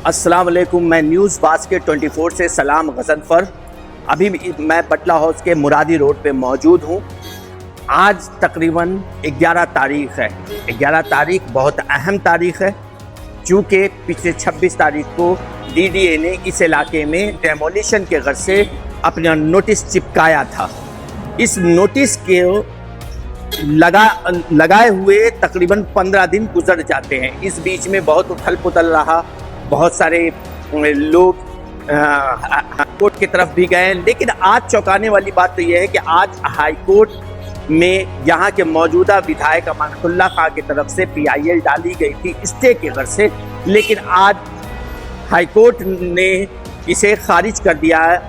अस्सलाम वालेकुम। मैं न्यूज़ बास्केट 24 से सलाम गज़नफ़र। अभी मैं बटला हाउस के मुरादी रोड पे मौजूद हूँ। आज तकरीबन 11 तारीख़ है। 11 तारीख़ बहुत अहम तारीख़ है, चूँकि पिछले 26 तारीख़ को DDA ने इस इलाके में डेमोलिशन के गर्ज से अपना नोटिस चिपकाया था। इस नोटिस के लगाए हुए तकरीबन 15 दिन गुजर जाते हैं। इस बीच में बहुत उथल पुथल रहा, बहुत सारे लोग कोर्ट की तरफ भी गए, लेकिन आज चौंकाने वाली बात तो यह है कि आज हाई कोर्ट में यहाँ के मौजूदा विधायक अमानतुल्लाह खां की तरफ से PIL डाली गई थी स्टे के घर से, लेकिन आज हाई कोर्ट ने इसे खारिज कर दिया है।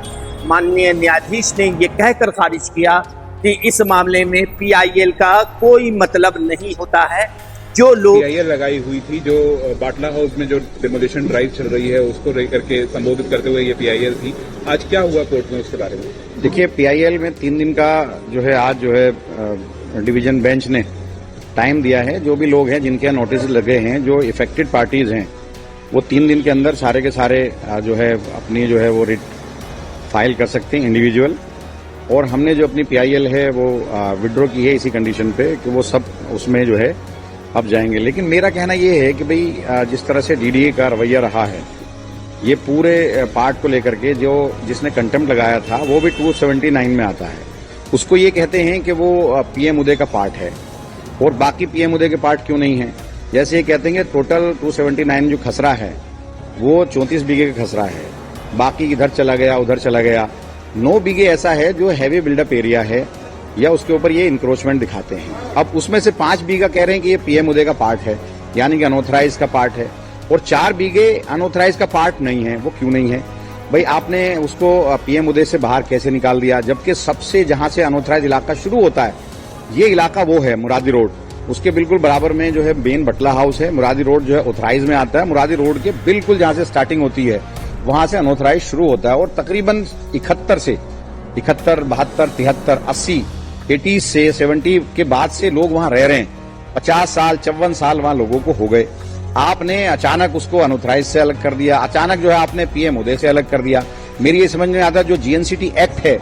माननीय न्यायाधीश ने ये कहकर खारिज किया कि इस मामले में PIL का कोई मतलब नहीं होता है। जो लोग PIL लगाई हुई थी, जो बाटला हाउस में जो डेमोलिशन ड्राइव चल रही है उसको लेकर के संबोधित करते हुए ये PIL थी, आज क्या हुआ कोर्ट में उसके बारे में? देखिए, PIL में 3 दिन का जो है आज जो है डिवीजन बेंच ने टाइम दिया है। जो भी लोग हैं जिनके नोटिस लगे हैं, जो इफेक्टेड पार्टीज हैं, वो 3 दिन के अंदर सारे के सारे जो है अपनी जो है वो रिट फाइल कर सकते हैं इंडिविजुअल। और हमने जो अपनी PIL है वो विड्रॉ की है इसी कंडीशन पे कि वो सब उसमें जो है अब जाएंगे। लेकिन मेरा कहना ये है कि भाई जिस तरह से DDA का रवैया रहा है, ये पूरे पार्ट को लेकर के जो जिसने कंटेम्प्ट लगाया था वो भी 279 में आता है। उसको ये कहते हैं कि वो PM उदय का पार्ट है और बाकी PM उदय के पार्ट क्यों नहीं है। जैसे ये कहते हैं कि टोटल 279 जो खसरा है वो 34 बीघे का खसरा है, बाकी इधर चला गया उधर चला गया। 9 बीघे ऐसा है जो हैवी बिल्डअप एरिया है या उसके ऊपर ये इंक्रोचमेंट दिखाते हैं। अब उसमें से 5 बीघा कह रहे हैं कि ये PM उदय का पार्ट है, यानी कि अनऑथराइज का पार्ट है, और 4 बीघे अनऑथराइज का पार्ट नहीं है। वो क्यों नहीं है भाई? आपने उसको PM उदय से बाहर कैसे निकाल दिया, जबकि सबसे जहां से अनऑथराइज इलाका शुरू होता है ये इलाका वो है मुरादी रोड। उसके बिल्कुल बराबर में जो है मेन बटला हाउस है। मुरादी रोड जो है ऑथराइज में आता है। मुरादी रोड के बिल्कुल जहां से स्टार्टिंग होती है वहां से अनऑथराइज शुरू होता है और तकरीबन 71 से 71, 72, 73, 80, 80 से 70 के बाद से लोग वहां रह रहे हैं। 50 साल 54 साल वहां लोगों को हो गए। आपने अचानक उसको अनऑथराइज से अलग कर दिया, अचानक जो है आपने PM उदय से अलग कर दिया। मेरी ये समझ में आता जो GNCT एक्ट है,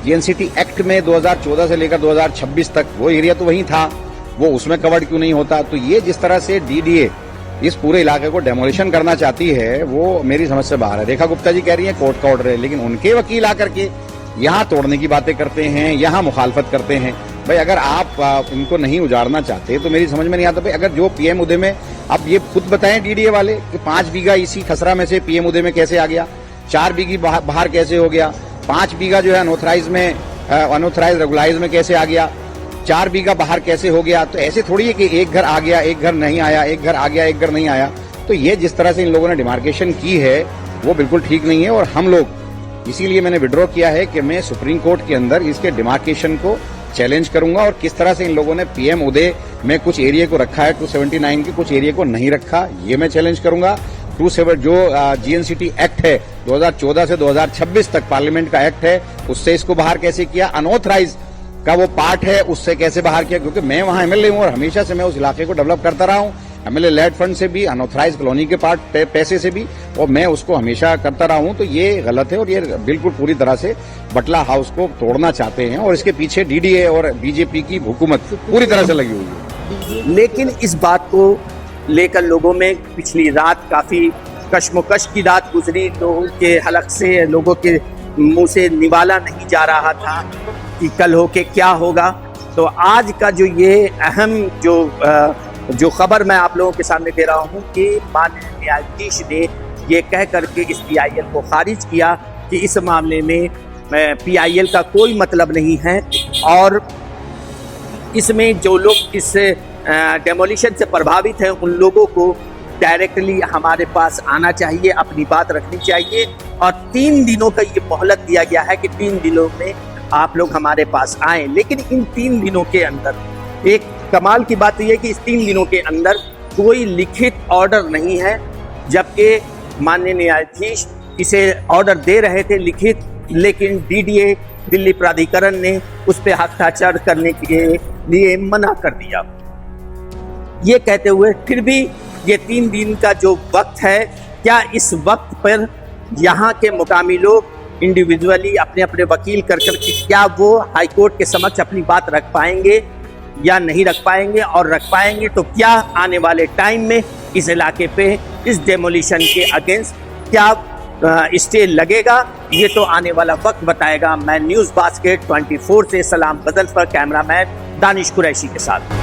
GNCT एक्ट में 2014 से लेकर 2026 तक वो एरिया तो वहीं था, वो उसमें कवर्ड क्यों नहीं होता? तो ये जिस तरह से DDA इस पूरे इलाके को डेमोलिशन करना चाहती है वो मेरी समझ से बाहर है। रेखा गुप्ता जी कह रही है कोर्ट का ऑर्डर है, लेकिन उनके वकील आकर के यहाँ तोड़ने की बातें करते हैं, यहाँ मुखालफत करते हैं। भाई अगर आप इनको नहीं उजाड़ना चाहते तो मेरी समझ में नहीं आता। भाई अगर जो PM उदय में, अब ये खुद बताएं DDA वाले कि 5 बीघा इसी खसरा में से PM उदय में कैसे आ गया, 4 बीघी बाहर कैसे हो गया, 5 बीघा जो है अनऑथराइज में रेगुलाइज में कैसे आ गया, 4 बीघा बाहर कैसे हो गया। तो ऐसे थोड़ी है कि एक घर आ गया एक घर नहीं आया, एक घर आ गया एक घर नहीं आया। तो ये जिस तरह से इन लोगों ने डिमार्केशन की है वो बिल्कुल ठीक नहीं है। और हम लोग इसीलिए मैंने विड्रॉ किया है कि मैं सुप्रीम कोर्ट के अंदर इसके डिमार्केशन को चैलेंज करूंगा। और किस तरह से इन लोगों ने PM उदय में कुछ एरिया को रखा है 279 के, कुछ एरिया को नहीं रखा, ये मैं चैलेंज करूंगा। 27 जो GNCT एक्ट है 2014 से 2026 तक पार्लियामेंट का एक्ट है, उससे इसको बाहर कैसे किया, अनऑथराइज का वो पार्ट है उससे कैसे बाहर किया। क्योंकि मैं वहां MLA हूं और हमेशा से मैं उस इलाके को डेवलप करता रहा हूं, MLA लेड फंड से भी, अनऑथराइज कॉलोनी के पार्ट पैसे से भी, और मैं उसको हमेशा करता रहा हूं। तो ये गलत है और ये बिल्कुल पूरी तरह से बटला हाउस को तोड़ना चाहते हैं और इसके पीछे DDA और BJP की हुकूमत पूरी तरह से लगी हुई है। लेकिन इस बात को लेकर लोगों में पिछली रात काफी कश्मकश की रात गुजरी। लोगों के हलक से, लोगों के मुंह से निवाला नहीं जा रहा था कि कल होके क्या होगा। तो आज का जो ये अहम जो खबर मैं आप लोगों के सामने दे रहा हूँ कि माननीय न्यायाधीश ने ये कह करके इस PIL को खारिज किया कि इस मामले में PIL का कोई मतलब नहीं है और इसमें जो लोग इस डेमोलिशन से प्रभावित हैं उन लोगों को डायरेक्टली हमारे पास आना चाहिए, अपनी बात रखनी चाहिए। और 3 दिनों का ये मोहलत दिया गया है कि 3 दिनों में आप लोग हमारे पास आएँ। लेकिन इन 3 दिनों के अंदर एक कमाल की बात यह है कि इस 3 दिनों के अंदर कोई लिखित ऑर्डर नहीं है, जबकि माननीय न्यायाधीश इसे ऑर्डर दे रहे थे लिखित, लेकिन DDA दिल्ली प्राधिकरण ने उस पर हस्ताक्षर करने के लिए मना कर दिया। ये कहते हुए फिर भी ये 3 दिन का जो वक्त है क्या इस वक्त पर यहाँ के मुकामी लोग इंडिविजुअली अपने अपने वकील कर कर के क्या वो हाई कोर्ट के समक्ष अपनी बात रख पाएंगे या नहीं रख पाएंगे, और रख पाएंगे तो क्या आने वाले टाइम में इस इलाके पे इस डेमोलिशन के अगेंस्ट क्या स्टे लगेगा, ये तो आने वाला वक्त बताएगा। मैं न्यूज़ बास्केट 24 से सलाम बदल पर कैमरामैन दानिश कुरैशी के साथ।